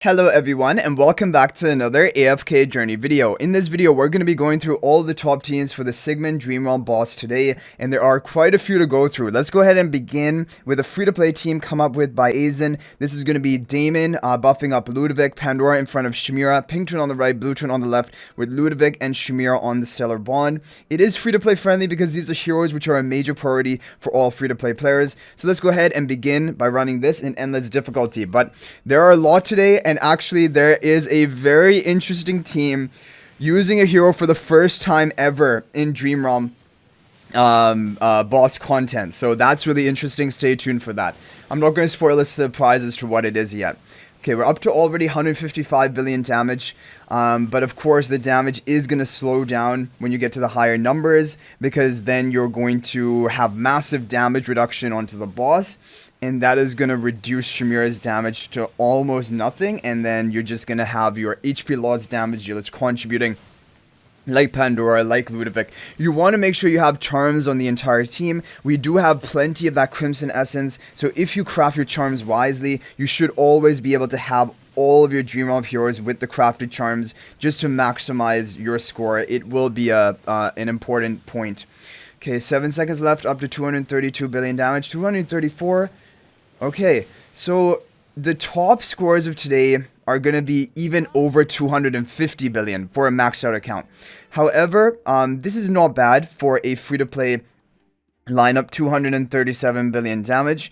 Hello everyone and welcome back to another AFK journey video. In this video we're going to be going through all the top teams for the Sigmund Dream Realm boss today, and there are quite a few to go through. Let's go ahead and begin with a free-to-play team come up with by Azen. This is going to be Damon buffing up Ludovic, Pandora in front of Mehira, pink turn on the right, blue turn on the left with Ludovic and Mehira on the Stellar Bond. It is free-to-play friendly because these are heroes which are a major priority for all free-to-play players. So let's go ahead and begin by running this in endless difficulty. But there are a lot today, and actually there is a very interesting team using a hero for the first time ever in Dream Realm boss content. So that's really interesting. Stay tuned for that. I'm not going to spoil the surprise as to what it is yet. Okay, we're up to already 155 billion damage, but of course the damage is going to slow down when you get to the higher numbers, because then you're going to have massive damage reduction onto the boss, and that is going to reduce Mehira's damage to almost nothing, and then you're just going to have your HP loss damage units contributing like Pandora, like Ludovic. You want to make sure you have charms on the entire team. We do have plenty of that Crimson Essence, so if you craft your charms wisely, you should always be able to have all of your Dream Realm heroes with the crafted charms just to maximize your score. It will be an important point. Okay, 7 seconds left, up to 232 billion damage, 234. Okay, so the top scores of today are going to be even over 250 billion for a maxed out account. However, this is not bad for a free-to-play lineup. 237 billion damage.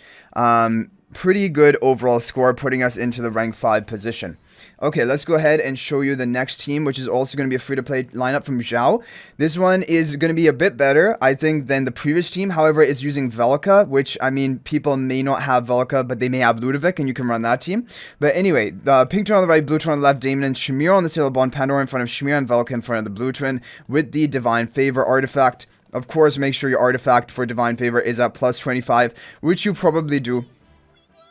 Pretty good overall score, putting us into the rank 5 position. Okay, let's go ahead and show you the next team, which is also going to be a free-to-play lineup from Zhao. This one is going to be a bit better, I think, than the previous team. However, it's using Valka, which, I mean, people may not have Valka, but they may have Ludovic, and you can run that team. But anyway, the pink turn on the right, blue turn on the left, Damon and Mehira on the Stellar Bond, Pandora in front of Mehira, and Valka in front of the blue twin with the Divine Favor artifact. Of course, make sure your artifact for Divine Favor is at plus 25, which you probably do.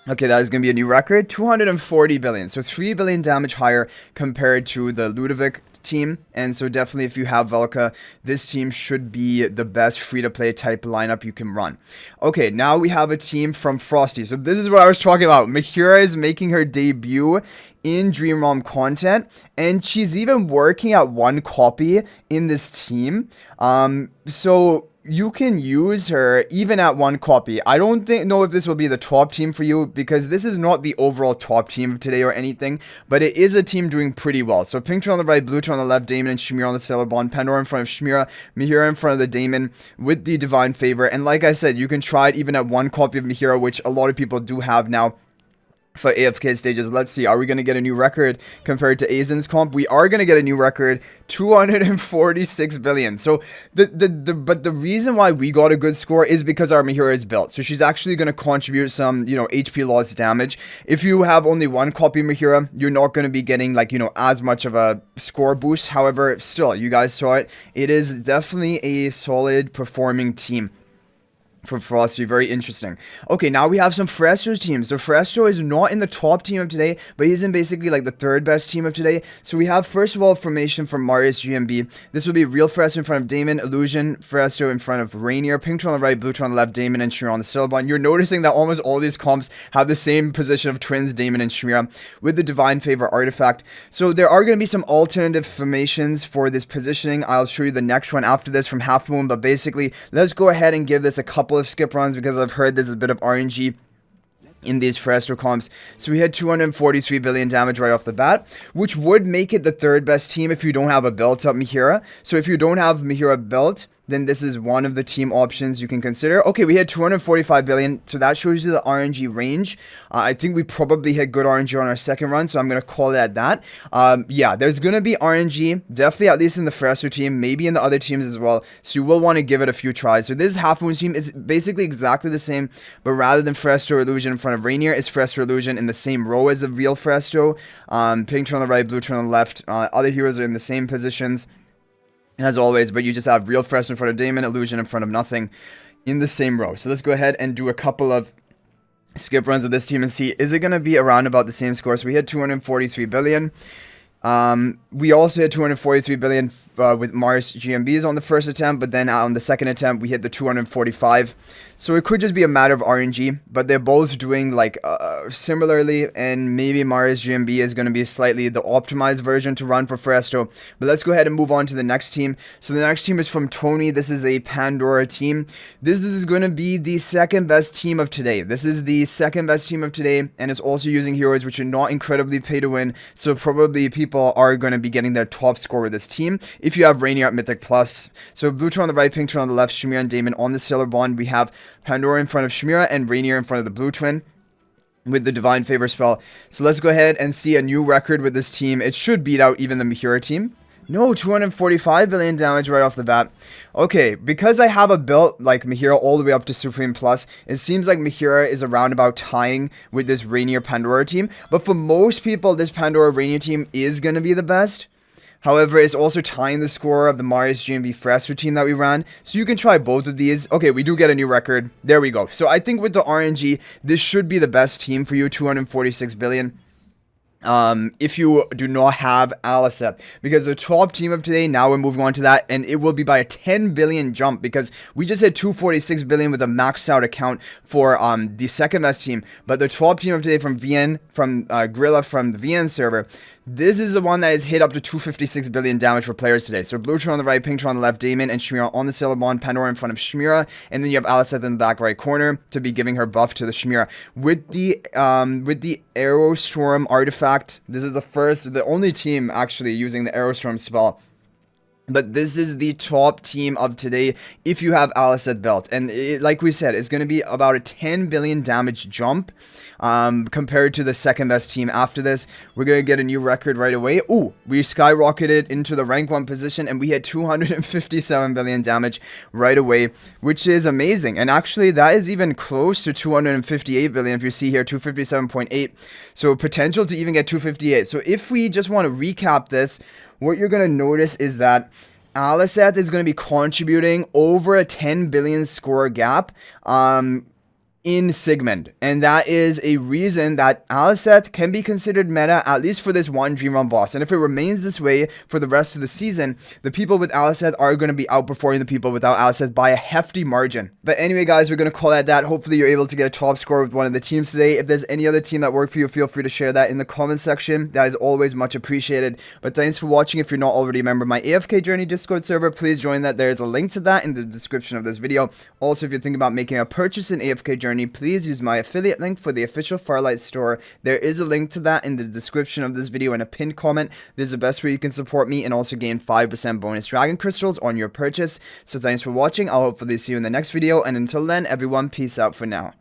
Okay, that is going to be a new record, 240 billion, so 3 billion damage higher compared to the Ludovic team, and so definitely if you have Valka, this team should be the best free-to-play type lineup you can run. Okay, now we have a team from Frosty, so this is what I was talking about. Mehira is making her debut in Dream Realm content, and she's even working at one copy in this team, so you can use her even at one copy. I don't know if this will be the top team for you, because this is not the overall top team of today or anything, but it is a team doing pretty well. So pink turn on the right, blue turn on the left, Damon and Mehira on the Stellar Bond, Pandora in front of Mehira, Mehira in front of the Damon with the Divine Favor. And like I said, you can try it even at one copy of Mehira, which a lot of people do have now for AFK stages. Let's see, are we going to get a new record compared to Azen's comp? We are going to get a new record, 246 billion. So but the reason why we got a good score is because our Mehira is built. So she's actually going to contribute some, HP loss damage. If you have only one copy of Mehira, you're not going to be getting as much of a score boost. However, still, you guys saw it. It is definitely a solid performing team for Frosty. Very interesting. Okay, now we have some Phraesto's teams. So Phraesto is not in the top team of today, but he's in basically the third best team of today. So we have, first of all, formation from Marius GMB. This will be real Phraesto in front of Damon, Illusion, Phraesto in front of Rainier, pink turn on the right, blue turn on the left, Damon and Mehira on the Stellar Bond. You're noticing that almost all these comps have the same position of twins, Damon and Mehira, with the Divine Favor artifact. So there are going to be some alternative formations for this positioning. I'll show you the next one after this from Half Moon, but basically, let's go ahead and give this a couple of skip runs, because I've heard there's a bit of RNG in these Phraesto comps. So we had 243 billion damage right off the bat, which would make it the third best team if you don't have a built up Mehira. So if you don't have Mehira built, then this is one of the team options you can consider. Okay, we had 245 billion, so that shows you the RNG range. I think we probably hit good RNG on our second run, so I'm going to call it at that. Yeah, there's going to be RNG, definitely at least in the Phraesto team, maybe in the other teams as well, so you will want to give it a few tries. So this Half Moon team, it's basically exactly the same, but rather than Phraesto Illusion in front of Rainier, it's Phraesto Illusion in the same row as the real Phraesto. Pink turn on the right, blue turn on the left. Other heroes are in the same positions as always, but you just have real Phraesto in front of Damon, Illusion in front of nothing in the same row. So let's go ahead and do a couple of skip runs of this team and see, is it going to be around about the same score? So we had 243 billion. We also hit 243 billion with Mars GMBs on the first attempt, but then on the second attempt we hit the 245. So it could just be a matter of RNG, but they're both doing like similarly, and maybe Mars GMB is going to be slightly the optimized version to run for Phraesto. But let's go ahead and move on to the next team. So the next team is from Tony. This is a Pandora team. This is going to be the second best team of today. This is the second best team of today, and it's also using heroes which are not incredibly pay to win. So probably people are going to be getting their top score with this team if you have Rainier at Mythic Plus. So blue turn on the right, pink turn on the left, Shamira and Damon on the Sailor Bond. We have Pandora in front of Shamira and Rainier in front of the blue twin with the Divine Favor spell. So let's go ahead and see a new record with this team. It should beat out even the Mehira team. No, 245 billion damage right off the bat. Okay, because I have a build like Mehira all the way up to Supreme Plus, it seems like Mehira is around about tying with this Rainier Pandora team. But for most people, this Pandora Rainier team is going to be the best. However, it's also tying the score of the Marius GMB Phraesto team that we ran. So you can try both of these. Okay, we do get a new record. There we go. So I think with the RNG, this should be the best team for you, 246 billion. If you do not have Aliceth, because the top team of today, now we're moving on to that, and it will be by a 10 billion jump, because we just hit 246 billion with a maxed out account for the second best team. But the top team of today from VN, from Grilla from the VN server, this is the one that has hit up to 256 billion damage for players today. So blue turn on the right, pink turn on the left, Damon and Shamira on the Sailor Bond, Pandora in front of Shamira, and then you have Aliceth in the back right corner to be giving her buff to the Shamira. With the Arrow Storm artifact, this is the only team actually using the Arrow Storm spell. But this is the top team of today if you have Aliceth belt. And like we said, it's going to be about a 10 billion damage jump compared to the second best team after this. We're going to get a new record right away. Ooh, we skyrocketed into the rank 1 position and we had 257 billion damage right away, which is amazing. And actually, that is even close to 258 billion if you see here, 257.8. So potential to even get 258. So if we just want to recap this, what you're going to notice is that Aliceth is going to be contributing over a 10 billion score gap in Sigmund, and that is a reason that Aliceth can be considered meta, at least for this one Dream Run boss. And if it remains this way for the rest of the season, the people with Aliceth are going to be outperforming the people without Aliceth by a hefty margin. But anyway, guys, we're going to call it that. Hopefully you're able to get a top score with one of the teams today. If there's any other team that worked for you, feel free to share that in the comment section. That is always much appreciated. But thanks for watching. If you're not already a member of my AFK Journey Discord server, please join that. There's a link to that in the description of this video. Also, if you're thinking about making a purchase in AFK Journey, please use my affiliate link for the official Farlight store. There is a link to that in the description of this video and a pinned comment. This is the best way you can support me and also gain 5% bonus dragon crystals on your purchase. So thanks for watching. I'll hopefully see you in the next video, and until then, everyone, peace out for now.